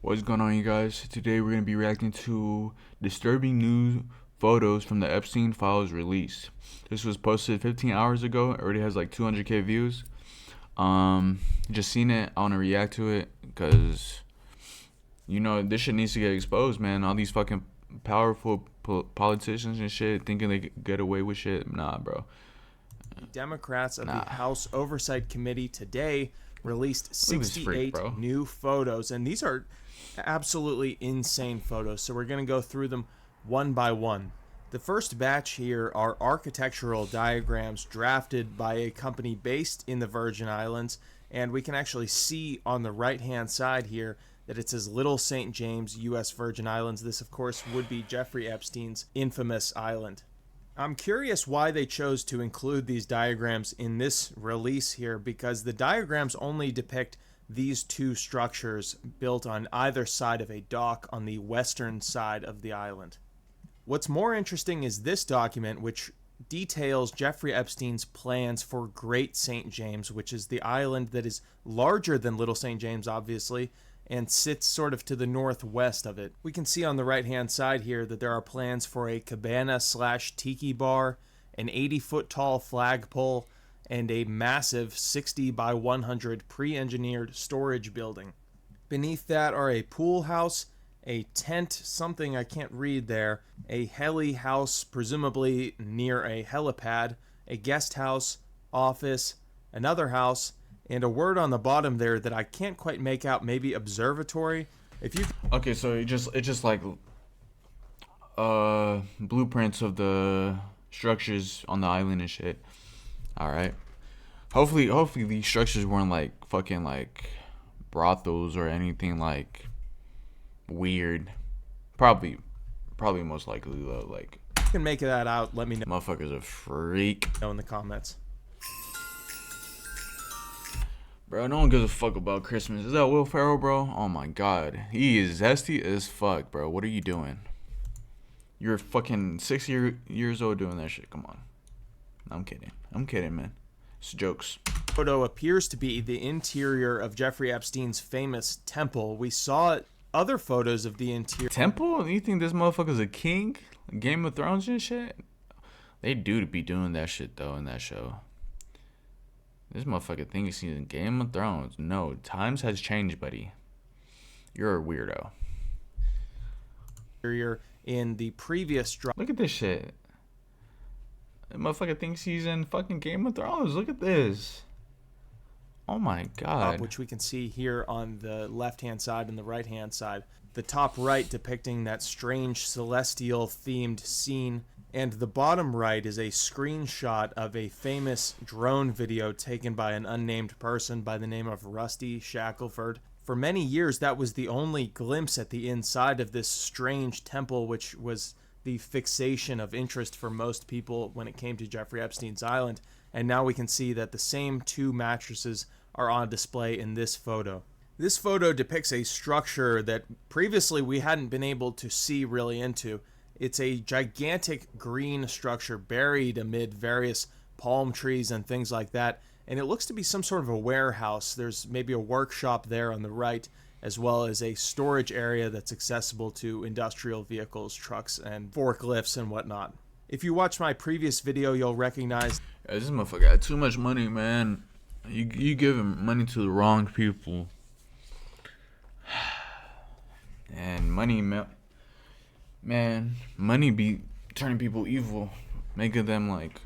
What's going on, you guys? Today we're going to be reacting to disturbing new photos from the Epstein files release. This was posted 15 hours ago. It already has like 200k views. Just seen it. I want to react to it because this shit needs to get exposed, man. All these fucking powerful politicians and shit thinking they could get away with shit. Nah, bro. Democrats of the House Oversight Committee today released Look at this freak, 68 bro. new photos, and these are absolutely insane photos. So we're going to go through them one by one. The first batch here are architectural diagrams drafted by a company based in the Virgin Islands, and we can actually see on the right-hand side here that it says Little St. James, U.S. Virgin Islands. This, of course, would be Jeffrey Epstein's infamous island. I'm curious why they chose to include these diagrams in this release here, because the diagrams only depict these two structures built on either side of a dock on the western side of the island. What's more interesting is this document, which details Jeffrey Epstein's plans for Great St. James, which is the island that is larger than Little St. James, obviously, and sits sort of to the northwest of it. We can see on the right-hand side here that there are plans for a cabana/tiki bar, an 80-foot tall flagpole, and a massive 60 by 100 pre-engineered storage building. Beneath that are a pool house, a tent, something I can't read there, a heli house, presumably near a helipad, a guest house, office, another house, and a word on the bottom there that I can't quite make out, maybe observatory. If you Okay, so it's just like blueprints of the structures on the island and shit. All right. Hopefully these structures weren't like fucking like brothels or anything like weird. Probably most likely though. Like, can make that out, let me know. Motherfucker's a freak. In the comments. Bro, no one gives a fuck about Christmas. Is that Will Ferrell, bro? Oh my god. He is zesty as fuck, bro. What are you doing? You're fucking 6 years old doing that shit. Come on. I'm kidding, man. It's jokes. Photo appears to be the interior of Jeffrey Epstein's famous temple. We saw other photos of the interior. Temple? You think this motherfucker's a king? Game of Thrones and shit? They do be doing that shit, though, in that show. This motherfucker thinks he's in Game of Thrones. No, times has changed, buddy. You're a weirdo. In the previous drop. Look at this shit. That motherfucker thinks he's in fucking Game of Thrones. Look at this. Oh my god. Which we can see here on the left-hand side and the right-hand side. The top right depicting that strange celestial themed scene, and the bottom right is a screenshot of a famous drone video taken by an unnamed person by the name of Rusty Shackelford. For many years, that was the only glimpse at the inside of this strange temple, which was the fixation of interest for most people when it came to Jeffrey Epstein's island. And now we can see that the same two mattresses are on display in this photo. This photo depicts a structure that previously we hadn't been able to see really into. It's a gigantic green structure buried amid various palm trees and things like that, and it looks to be some sort of a warehouse. There's maybe a workshop there on the right, as well as a storage area that's accessible to industrial vehicles, trucks, and forklifts and whatnot. If you watch my previous video, you'll recognize... Yeah, this motherfucker got too much money, man. You giving money to the wrong people. And money, man, money be turning people evil, making them like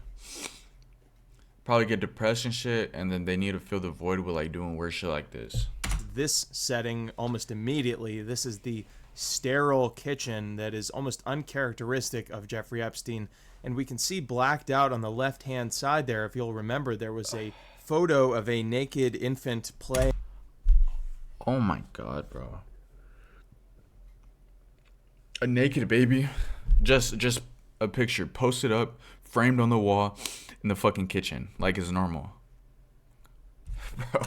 probably get depressed and shit, and then they need to fill the void with like doing weird shit like this. This setting almost immediately. This is the sterile kitchen that is almost uncharacteristic of Jeffrey Epstein, and we can see blacked out on the left-hand side there. If you'll remember, there was a photo of a naked infant playing. Oh my god, bro. A naked baby, just a picture posted up, framed on the wall in the fucking kitchen, like it's normal.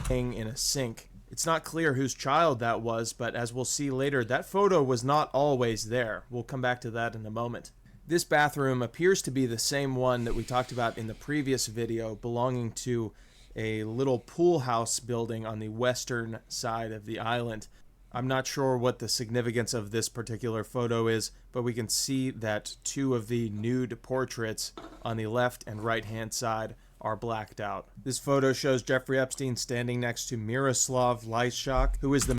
In a sink. It's not clear whose child that was, but as we'll see later, that photo was not always there. We'll come back to that in a moment. This bathroom appears to be the same one that we talked about in the previous video, belonging to a little pool house building on the western side of the island. I'm not sure what the significance of this particular photo is, but we can see that two of the nude portraits on the left and right hand side are blacked out. This photo shows Jeffrey Epstein standing next to Miroslav Lyshak, who is the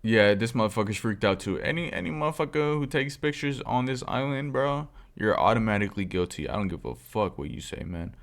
Yeah, this motherfucker's freaked out too. Any motherfucker who takes pictures on this island, bro, you're automatically guilty. I don't give a fuck what you say, man.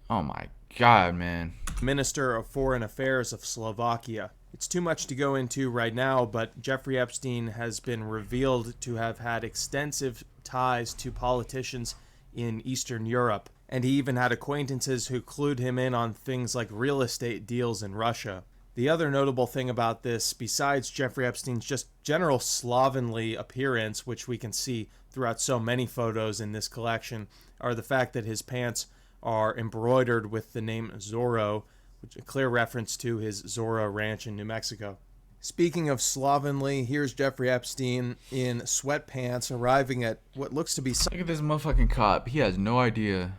Oh my god, man. Minister of Foreign Affairs of Slovakia. It's too much to go into right now, but Jeffrey Epstein has been revealed to have had extensive ties to politicians in Eastern Europe, and he even had acquaintances who clued him in on things like real estate deals in Russia. The other notable thing about this, besides Jeffrey Epstein's just general slovenly appearance, which we can see throughout so many photos in this collection, are the fact that his pants are embroidered with the name Zorro, which is a clear reference to his Zorro Ranch in New Mexico. Speaking of slovenly, here's Jeffrey Epstein in sweatpants arriving at what looks to be Look at this motherfucking cop. He has no idea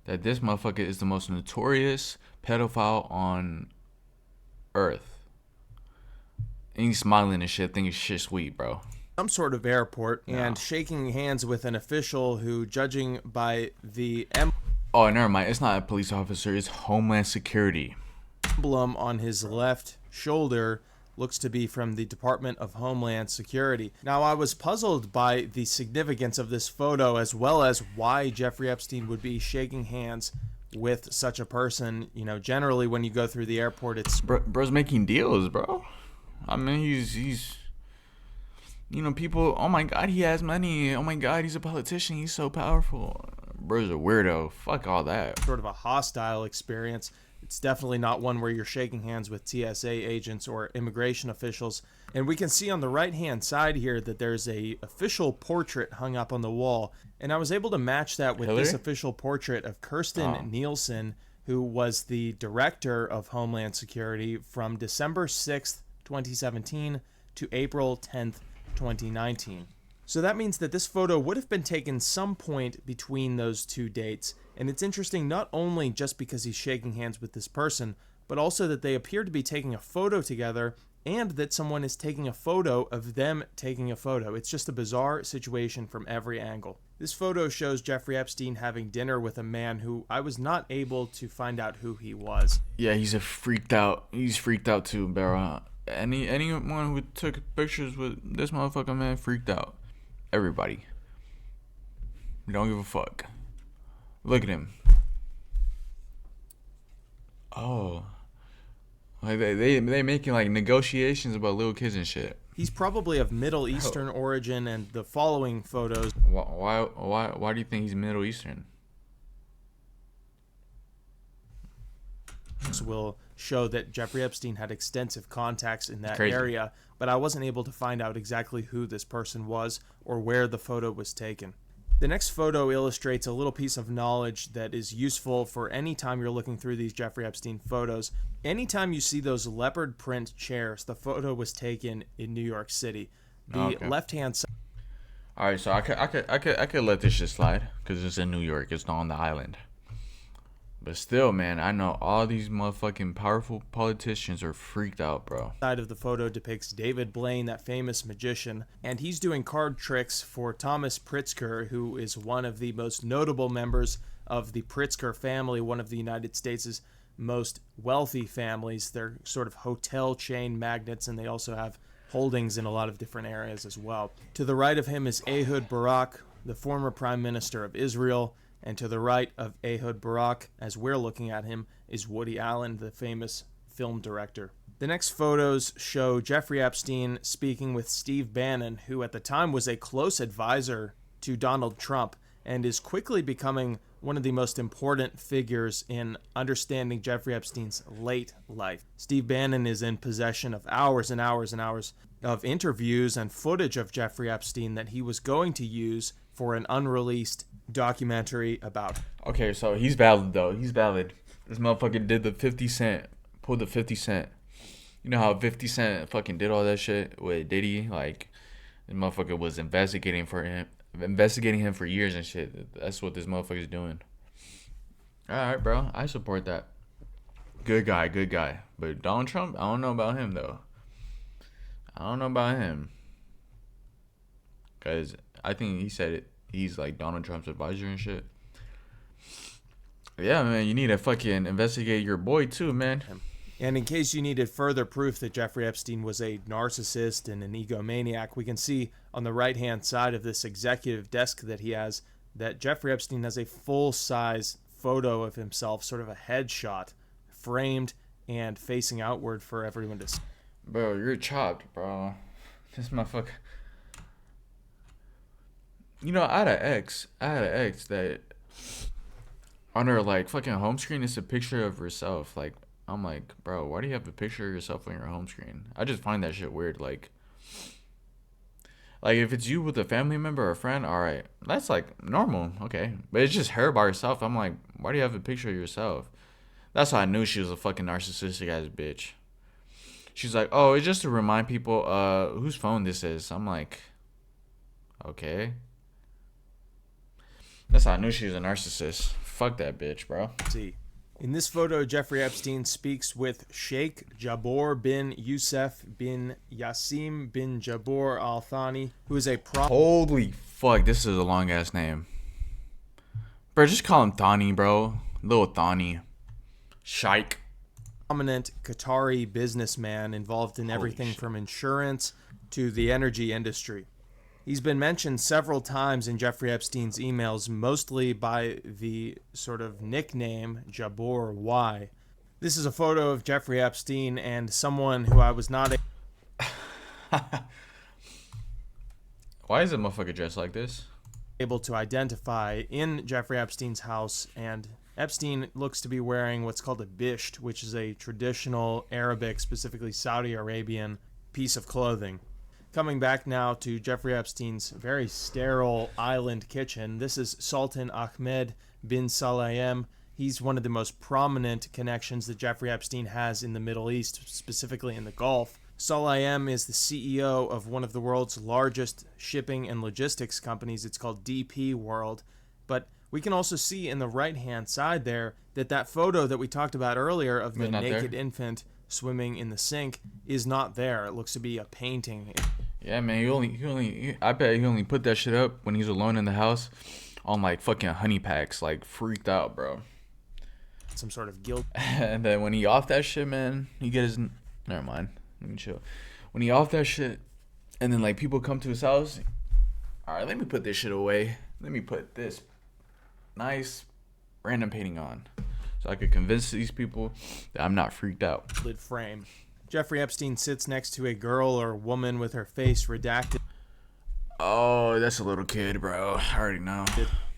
that this motherfucker is the most notorious pedophile on Earth. And he's smiling and shit, thinking shit sweet, bro. some sort of airport No. and shaking hands with an official who, judging by the Oh, never mind. It's not a police officer. It's Homeland Security. emblem on his left shoulder, looks to be from the Department of Homeland Security. Now, I was puzzled by the significance of this photo, as well as why Jeffrey Epstein would be shaking hands with such a person. You know, generally when you go through the airport, it's Bro's making deals, bro. I mean, he's you know, people, oh my god, he has money. Oh my god, he's a politician. He's so powerful. Bro's a weirdo. Fuck all that. sort of a hostile experience. It's definitely not one where you're shaking hands with TSA agents or immigration officials. And we can see on the right-hand side here that there's a official portrait hung up on the wall. And I was able to match that with this Hillary? official portrait of Kirsten Nielsen, who was the director of Homeland Security from December 6th, 2017 to April 10th, 2019. So that means that this photo would have been taken some point between those two dates. And it's interesting not only just because he's shaking hands with this person, but also that they appear to be taking a photo together and that someone is taking a photo of them taking a photo. It's just a bizarre situation from every angle. This photo shows Jeffrey Epstein having dinner with a man who I was not able to find out who he was. Yeah, he's freaked out. He's freaked out too, bro. Anyone who took pictures with this motherfucker, man, freaked out. Everybody. Don't give a fuck. Look at him. Oh. Like they making like negotiations about little kids and shit. He's probably of Middle Eastern origin, and the following photos Why do you think he's Middle Eastern? will show that Jeffrey Epstein had extensive contacts in that Crazy. area, but I wasn't able to find out exactly who this person was or where the photo was taken. The next photo illustrates a little piece of knowledge that is useful for any time you're looking through these Jeffrey Epstein photos. Anytime you see those leopard print chairs, the photo was taken in New York City. The Okay. left-hand side All right, so I could let this shit slide because it's in New York. It's not on the island. But still, man, I know all these motherfucking powerful politicians are freaked out, bro. side of the photo depicts David Blaine, that famous magician, and he's doing card tricks for Thomas Pritzker, who is one of the most notable members of the Pritzker family, one of the United States' most wealthy families. They're sort of hotel chain magnates, and they also have holdings in a lot of different areas as well. To the right of him is Ehud Barak, the former prime minister of Israel. And to the right of Ehud Barak, as we're looking at him, is Woody Allen, the famous film director. The next photos show Jeffrey Epstein speaking with Steve Bannon, who at the time was a close advisor to Donald Trump and is quickly becoming one of the most important figures in understanding Jeffrey Epstein's late life. Steve Bannon is in possession of hours and hours and hours of interviews and footage of Jeffrey Epstein that he was going to use for an unreleased documentary about. Okay, so he's valid though. He's valid. This motherfucker did the 50 Cent, pulled the 50 Cent. You know how 50 Cent fucking did all that shit with Diddy? Like, this motherfucker was investigating him for years and shit. That's what this motherfucker's doing. Alright, bro. I support that. Good guy, good guy. But Donald Trump, I don't know about him though. I don't know about him, cause I think he said it. He's like Donald Trump's advisor and shit. Yeah, man, you need to fucking investigate your boy too, man. And in case you needed further proof that Jeffrey Epstein was a narcissist and an egomaniac, we can see on the right-hand side of this executive desk that he has that Jeffrey Epstein has a full-size photo of himself, sort of a headshot, framed and facing outward for everyone to see. Bro, you're chopped, bro. This motherfucker. You know, I had an ex that on her like fucking home screen is a picture of herself. Like, I'm like, bro, why do you have a picture of yourself on your home screen? I just find that shit weird. Like if it's you with a family member or a friend, all right, that's like normal, okay. But it's just her by herself. I'm like, why do you have a picture of yourself? That's how I knew she was a fucking narcissistic ass bitch. She's like, oh, it's just to remind people whose phone this is. I'm like, okay. That's how I knew she was a narcissist. Fuck that bitch, bro. See. In this photo, Jeffrey Epstein speaks with Sheikh Jabor bin Youssef bin Yassim bin Jabor Al Thani, who is a Holy fuck, this is a long ass name. Bro, just call him Thani, bro. Little Thani. Sheikh. prominent Qatari businessman involved in everything from insurance to the energy industry. He's been mentioned several times in Jeffrey Epstein's emails, mostly by the sort of nickname Jabor Y. This is a photo of Jeffrey Epstein and someone who I was not Why is a motherfucker dressed like this? able to identify in Jeffrey Epstein's house, and Epstein looks to be wearing what's called a bisht, which is a traditional Arabic, specifically Saudi Arabian, piece of clothing. Coming back now to Jeffrey Epstein's very sterile island kitchen, this is Sultan Ahmed bin Salayem. He's one of the most prominent connections that Jeffrey Epstein has in the Middle East, specifically in the Gulf. Salayem is the CEO of one of the world's largest shipping and logistics companies. It's called DP World. But we can also see in the right-hand side there that photo that we talked about earlier of the naked infant swimming in the sink is not there. It looks to be a painting. Yeah, man, I bet he only put that shit up when he's alone in the house on like fucking honey packs, like freaked out, bro. Some sort of guilt. And then when he off that shit, man, he get his, never mind, let me chill. When he off that shit, and then like people come to his house, all right, let me put this shit away. Let me put this nice random painting on, so I could convince these people that I'm not freaked out. Lid frame. Jeffrey Epstein sits next to a girl or woman with her face redacted. Oh, that's a little kid, bro. I already know.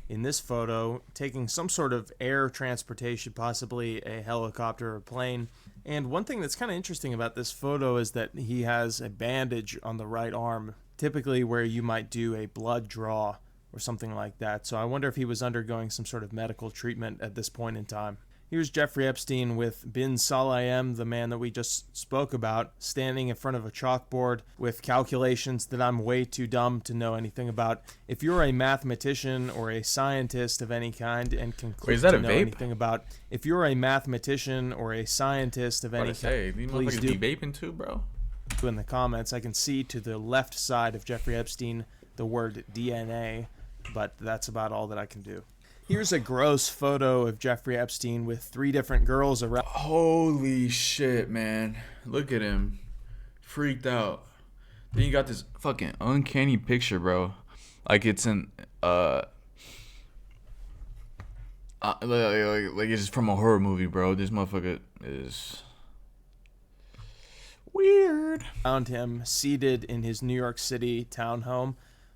In this photo, taking some sort of air transportation, possibly a helicopter or plane. And one thing that's kind of interesting about this photo is that he has a bandage on the right arm, typically where you might do a blood draw or something like that. So I wonder if he was undergoing some sort of medical treatment at this point in time. Here's Jeffrey Epstein with bin Salayem, the man that we just spoke about, standing in front of a chalkboard with calculations that I'm way too dumb to know anything about. If you're a mathematician or a scientist of any kind and can click to know anything about, if you're a mathematician or a scientist of any kind, please do vaping too, bro. In the comments. I can see to the left side of Jeffrey Epstein the word DNA, but that's about all that I can do. Here's a gross photo of Jeffrey Epstein with 3 different girls around. Holy shit, man. Look at him. Freaked out. Then you got this fucking uncanny picture, bro. Like it's in, like it's from a horror movie, bro. This motherfucker is weird. Found him seated in his New York City townhome.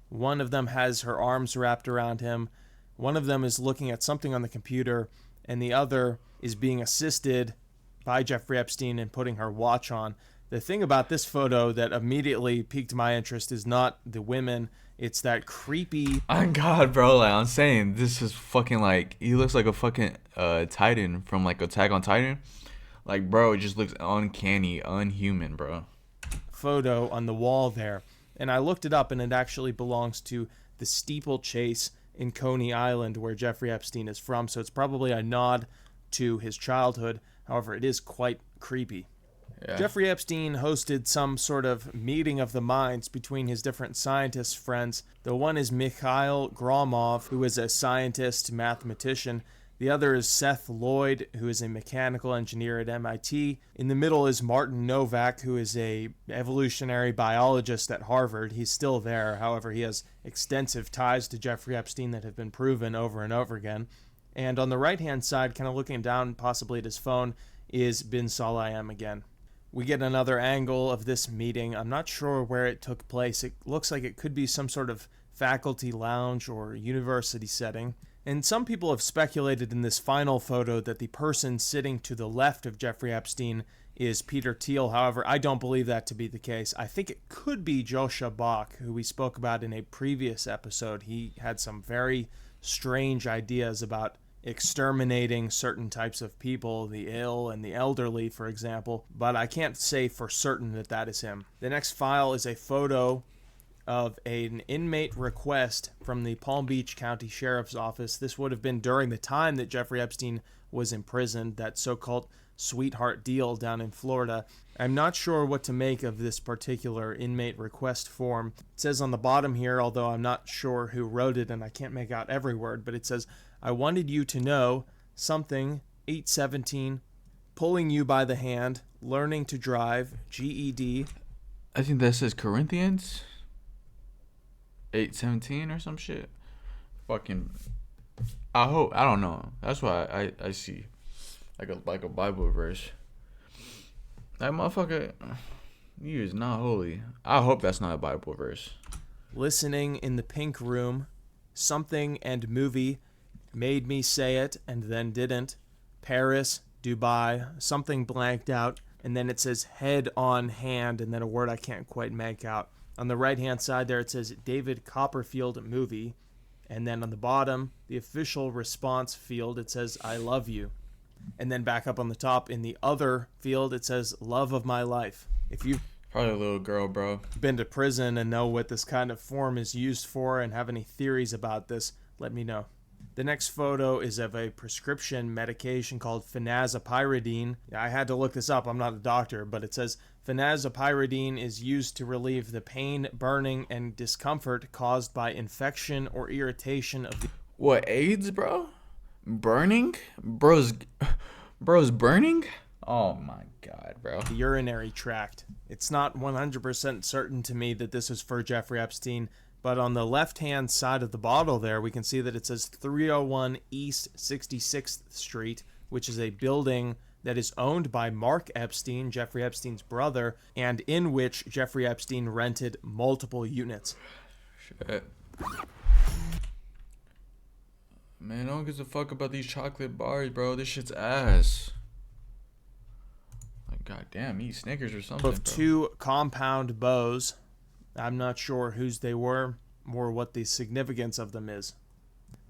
One of them has her arms wrapped around him. One of them is looking at something on the computer, and the other is being assisted by Jeffrey Epstein in putting her watch on. The thing about this photo that immediately piqued my interest is not the women, it's that creepy... Oh God, bro, like I'm saying, this is fucking like, he looks like a fucking Titan from like Attack on Titan. Like, bro, it just looks uncanny, unhuman, bro. Photo on the wall there. And I looked it up, and it actually belongs to the steeplechase in Coney Island, where Jeffrey Epstein is from, so it's probably a nod to his childhood. However, it is quite creepy. Yeah. Jeffrey Epstein hosted some sort of meeting of the minds between his different scientist friends. The one is Mikhail Gromov, who is a scientist, mathematician. The other is Seth Lloyd, who is a mechanical engineer at MIT. In the middle is Martin Novak, who is a evolutionary biologist at Harvard. He's still there. However, he has extensive ties to Jeffrey Epstein that have been proven over and over again. And on the right-hand side, kind of looking down possibly at his phone, is Bin Salayem again. We get another angle of this meeting. I'm not sure where it took place. It looks like it could be some sort of faculty lounge or university setting. And some people have speculated in this final photo that the person sitting to the left of Jeffrey Epstein is Peter Thiel. However, I don't believe that to be the case. I think it could be Joshua Bach, who we spoke about in a previous episode. He had some very strange ideas about exterminating certain types of people, the ill and the elderly, for example, but I can't say for certain that that is him. The next file is a photo of an inmate request from the Palm Beach County Sheriff's Office. This would have been during the time that Jeffrey Epstein was imprisoned, that so-called sweetheart deal down in Florida. I'm not sure what to make of this particular inmate request form. It says on the bottom here, although I'm not sure who wrote it and I can't make out every word, but it says, I wanted you to know something, 817, pulling you by the hand, learning to drive, GED. I think that says Corinthians 8:17 or some shit. Fucking, I hope, I don't know. That's why I see like a Bible verse. That motherfucker, you is not holy. I hope that's not a Bible verse. Listening in the pink room, something and movie, made me say it and then didn't. Paris, Dubai, something blanked out, and then it says head on hand, and then a word I can't quite make out. On the right-hand side there it says David Copperfield movie, and then on the bottom, the official response field, it says I love you. And then back up on the top in the other field, it says love of my life. If you've Probably a little girl, bro. been to prison and know what this kind of form is used for and have any theories about this, let me know. The next photo is of a prescription medication called phenazopyridine. I had to look this up. I'm not a doctor, but it says phenazopyridine is used to relieve the pain, burning, and discomfort caused by infection or irritation of the... What, AIDS, bro? Burning? Bro's burning? Oh my god, bro. urinary tract. It's not 100% certain to me that this is for Jeffrey Epstein, but on the left-hand side of the bottle there, we can see that it says 301 East 66th Street, which is a building that is owned by Mark Epstein, Jeffrey Epstein's brother, and in which Jeffrey Epstein rented multiple units. Shit. Man, no one gives a fuck about these chocolate bars, bro. This shit's ass. Like, goddamn, eat Snickers or something, Of bro. two compound bows. I'm not sure whose they were or what the significance of them is.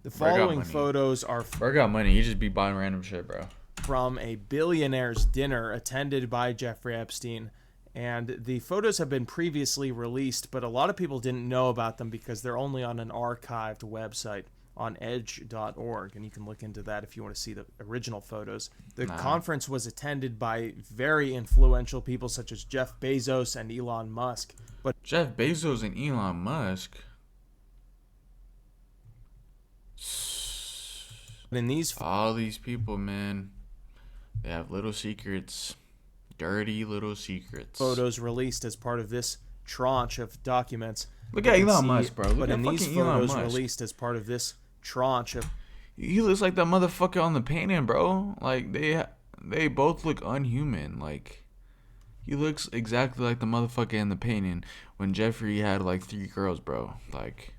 The Bro, I got following money. photos are Bro got money. He just be buying random shit, bro. from a billionaire's dinner attended by Jeffrey Epstein. And the photos have been previously released, but a lot of people didn't know about them because they're only on an archived website on edge.org, and you can look into that if you want to see the original photos. The conference was attended by very influential people such as Jeff Bezos and Elon Musk. But Jeff Bezos and Elon Musk. in these All these people, man, they have little secrets. Dirty little secrets. photos released as part of this tranche of documents. Look you at can Elon see- Musk, bro. Look but at in these fucking Elon photos Musk. released as part of this tranche of He looks like that motherfucker on the painting, bro. Like, they both look unhuman. Like, he looks exactly like the motherfucker in the painting when Jeffrey had, like, 3 girls, bro. Like,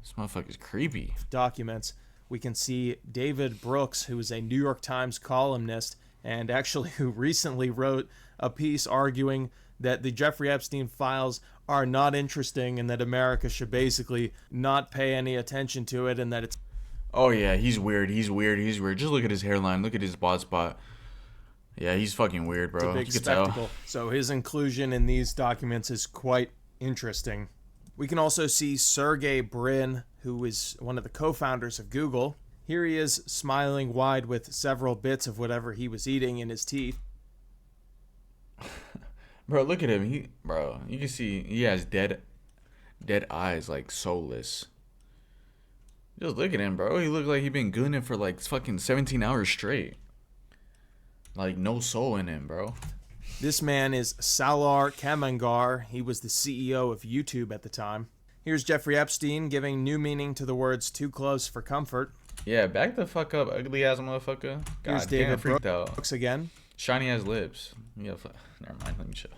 this motherfucker's creepy. documents, we can see David Brooks, who is a New York Times columnist and actually who recently wrote a piece arguing that the Jeffrey Epstein files are not interesting and that America should basically not pay any attention to it and that it's Oh, yeah, he's weird. He's weird. Just look at his hairline. Look at his bald spot. Yeah, he's fucking weird, bro. a big You can tell. spectacle. So his inclusion in these documents is quite interesting. We can also see Sergey Brin, who is one of the co-founders of Google. Here he is smiling wide with several bits of whatever he was eating in his teeth. Bro, look at him. Bro, you can see he has dead eyes, like soulless. Just look at him, bro. He looks like he been gooning for like fucking 17 hours straight. Like no soul in him, bro. This man is Salar Kamangar. He was the CEO of YouTube at the time. Here's Jeffrey Epstein giving new meaning to the words too close for comfort. Yeah, back the fuck up, ugly ass motherfucker. Here's God damn, David freaked out. Brooks again. Shiny ass lips. Yeah, never mind. Let me chill.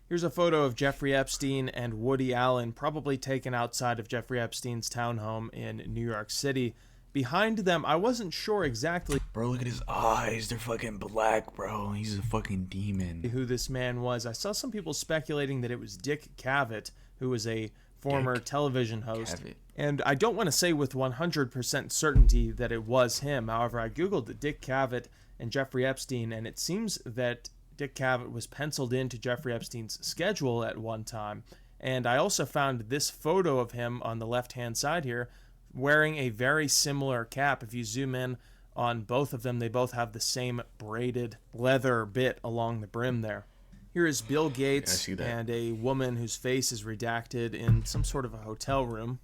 Here's a photo of Jeffrey Epstein and Woody Allen, probably taken outside of Jeffrey Epstein's townhome in New York City. Behind them, I wasn't sure exactly, Bro, look at his eyes. They're fucking black, bro. He's a fucking demon. who this man was. I saw some people speculating that it was Dick Cavett, who was a former television host. Cavett. And I don't want to say with 100% certainty that it was him. However, I googled Dick Cavett and Jeffrey Epstein, and it seems that Dick Cavett was penciled into Jeffrey Epstein's schedule at one time. And I also found this photo of him on the left-hand side here wearing a very similar cap. If you zoom in on both of them, they both have the same braided leather bit along the brim there. Here is Bill Gates and a woman whose face is redacted in some sort of a hotel room.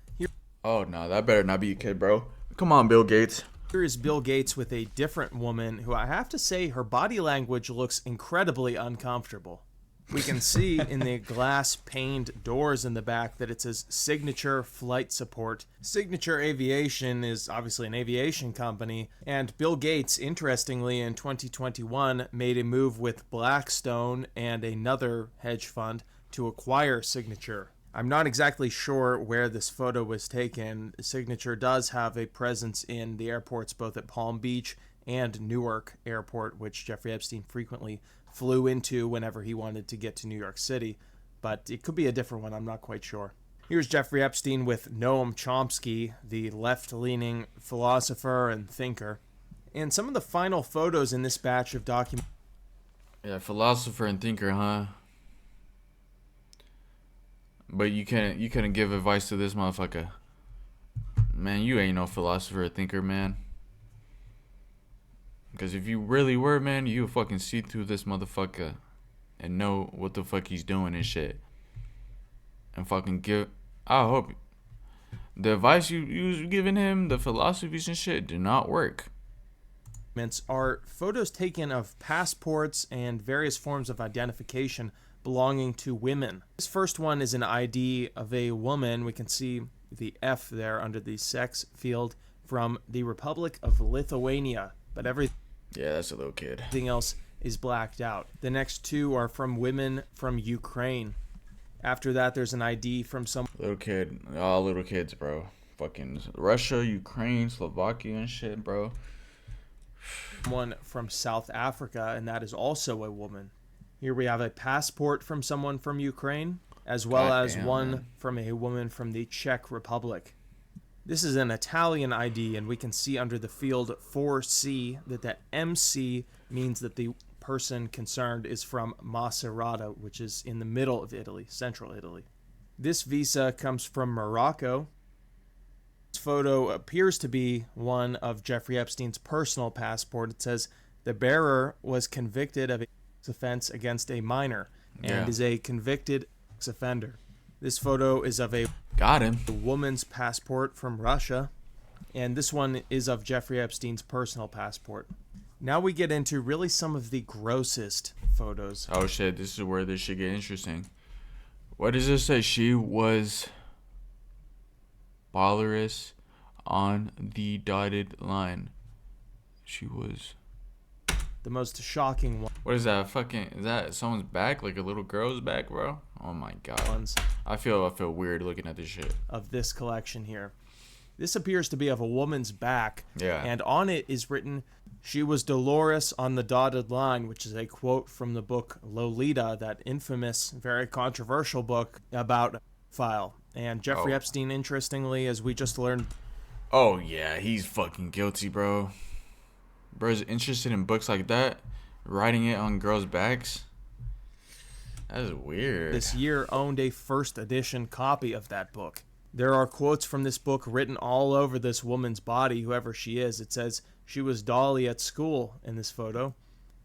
Oh, no, that better not be a kid, bro. Come on, Bill Gates. Here is Bill Gates with a different woman who I have to say her body language looks incredibly uncomfortable. We can see in the glass paned doors in the back that it says Signature Flight Support. Signature Aviation is obviously an aviation company, and Bill Gates, interestingly, in 2021 made a move with Blackstone and another hedge fund to acquire Signature. I'm not exactly sure where this photo was taken. Signature does have a presence in the airports both at Palm Beach and Newark Airport, which Jeffrey Epstein frequently flew into whenever he wanted to get to New York City. But it could be a different one, I'm not quite sure. Here's Jeffrey Epstein with Noam Chomsky, the left-leaning philosopher and thinker. And some of the final photos in this batch of documents. Yeah, philosopher and thinker, huh? But you couldn't give advice to this motherfucker. Man, you ain't no philosopher or thinker, man. Because if you really were, man, you would fucking see through this motherfucker and know what the fuck he's doing and shit. And fucking I hope the advice you giving him, the philosophies and shit, do not work. Are photos taken of passports and various forms of identification belonging to women. This first one is an ID of a woman. We can see the F there under the sex field from the Republic of Lithuania, but yeah, that's a little kid. Everything else is blacked out. The next two are from women from Ukraine. After that, there's an ID from some little kid. All little kids, bro. Fucking Russia, Ukraine, Slovakia and shit, bro. One from South Africa, and that is also a woman. Here we have a passport from someone from Ukraine, as well as one from a woman from the Czech Republic. This is an Italian ID, and we can see under the field 4C that the MC means that the person concerned is from Macerata, which is in the middle of Italy, central Italy. This visa comes from Morocco. This photo appears to be one of Jeffrey Epstein's personal passport. It says the bearer was convicted of a offense against a minor and is a convicted offender. This photo is of a woman's passport from Russia, and this one is of Jeffrey Epstein's personal passport. Now we get into really some of the grossest photos. Oh shit, this is where this should get interesting. What does this say? She was Belarus on the dotted line. She was the most shocking one. What is that? Is that someone's back? Like a little girl's back, bro? Oh my god. I feel weird looking at this shit. Of this collection here. This appears to be of a woman's back. Yeah. And on it is written, "She was Dolores on the dotted line," which is a quote from the book Lolita, that infamous, very controversial book about file. And Jeffrey Epstein, interestingly, as we just learned. Oh yeah, he's fucking guilty, bro. Bro's interested in books like that, writing it on girls' backs. That is weird. This year owned a first edition copy of that book. There are quotes from this book written all over this woman's body, whoever she is. It says she was Dolly at school in this photo.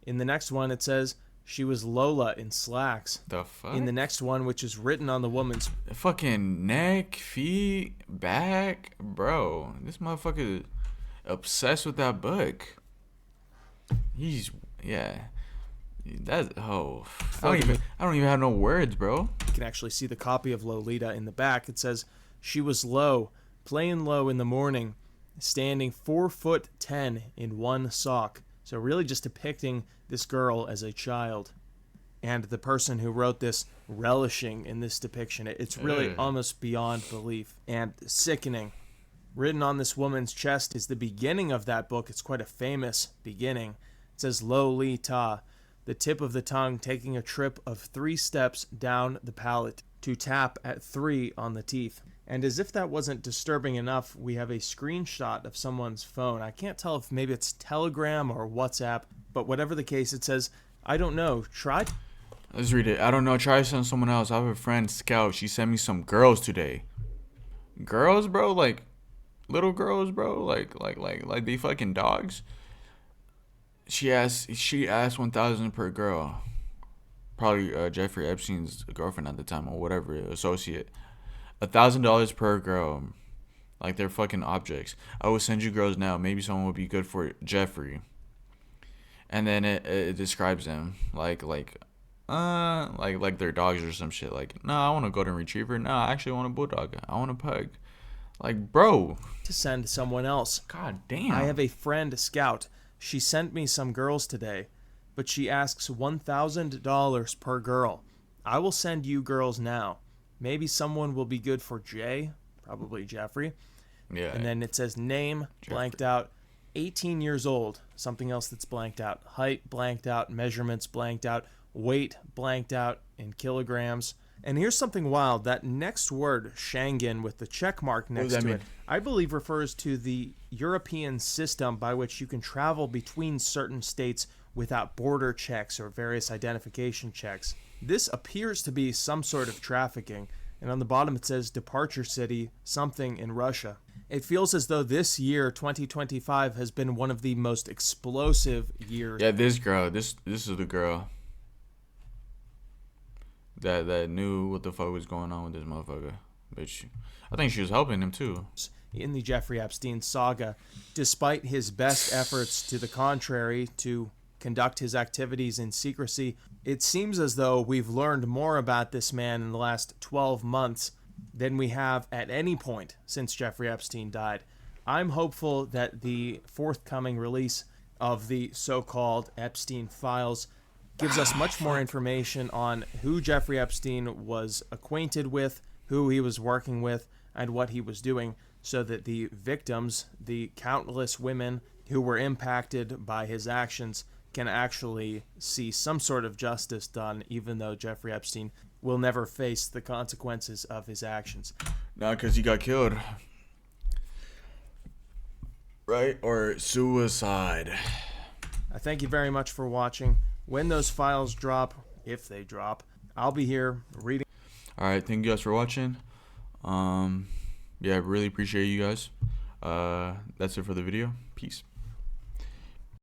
In the next one, it says she was Lola in slacks. The fuck? In the next one, which is written on the woman's Fucking neck, feet, back, bro. This motherfucker is obsessed with that book. He's yeah. That's I don't even have no words, bro. you can actually see the copy of Lolita in the back. It says she was low, playing low in the morning, standing 4'10" in one sock. So really just depicting this girl as a child. And the person who wrote this relishing in this depiction. It's really almost beyond belief and sickening. Written on this woman's chest is the beginning of that book. It's quite a famous beginning. It says Lolita, the tip of the tongue taking a trip of 3 steps down the palate to tap at 3 on the teeth. And as if that wasn't disturbing enough, we have a screenshot of someone's phone. I can't tell if maybe it's Telegram or WhatsApp, but whatever the case, it says, I don't know, try. Let's read it. I don't know. Try to send someone else. I have a friend, Scout. She sent me some girls today. Girls, bro? Like, little girls, bro? Like they fucking dogs? She asked 1,000 per girl. Probably Jeffrey Epstein's girlfriend at the time or whatever, associate. $1,000 per girl. Like they're fucking objects. I will send you girls now. Maybe someone will be good for Jeffrey. And then it describes them like they're dogs or some shit. Like, no, I want a golden retriever. No, I actually want a bulldog. I want a pug. Like, bro. To send someone else. God damn. I have a friend, Scout. She sent me some girls today, but she asks $1,000 per girl. I will send you girls now. Maybe someone will be good for Jay, probably Jeffrey. Yeah. And then it says name, Jeffrey. Blanked out, 18 years old, something else that's blanked out, height blanked out, measurements blanked out, weight blanked out in kilograms. And here's something wild. That next word, Schengen, with the check mark next to it, I believe refers to the European system by which you can travel between certain states without border checks or various identification checks. This appears to be some sort of trafficking. And on the bottom it says departure city, something in Russia. It feels as though this year, 2025, has been one of the most explosive years. Yeah, this girl, this is the girl that knew what the fuck was going on with this motherfucker. Bitch, I think she was helping him too. In the Jeffrey Epstein saga, despite his best efforts to the contrary to conduct his activities in secrecy, it seems as though we've learned more about this man in the last 12 months than we have at any point since Jeffrey Epstein died. I'm hopeful that the forthcoming release of the so-called Epstein files gives us much more information on who Jeffrey Epstein was acquainted with, who he was working with, and what he was doing, so that the victims, the countless women who were impacted by his actions, can actually see some sort of justice done, even though Jeffrey Epstein will never face the consequences of his actions. Nah, because he got killed. Right? Or suicide. I thank you very much for watching. When those files drop, if they drop, I'll be here reading. Alright, thank you guys for watching. Yeah, I really appreciate you guys. That's it for the video. Peace.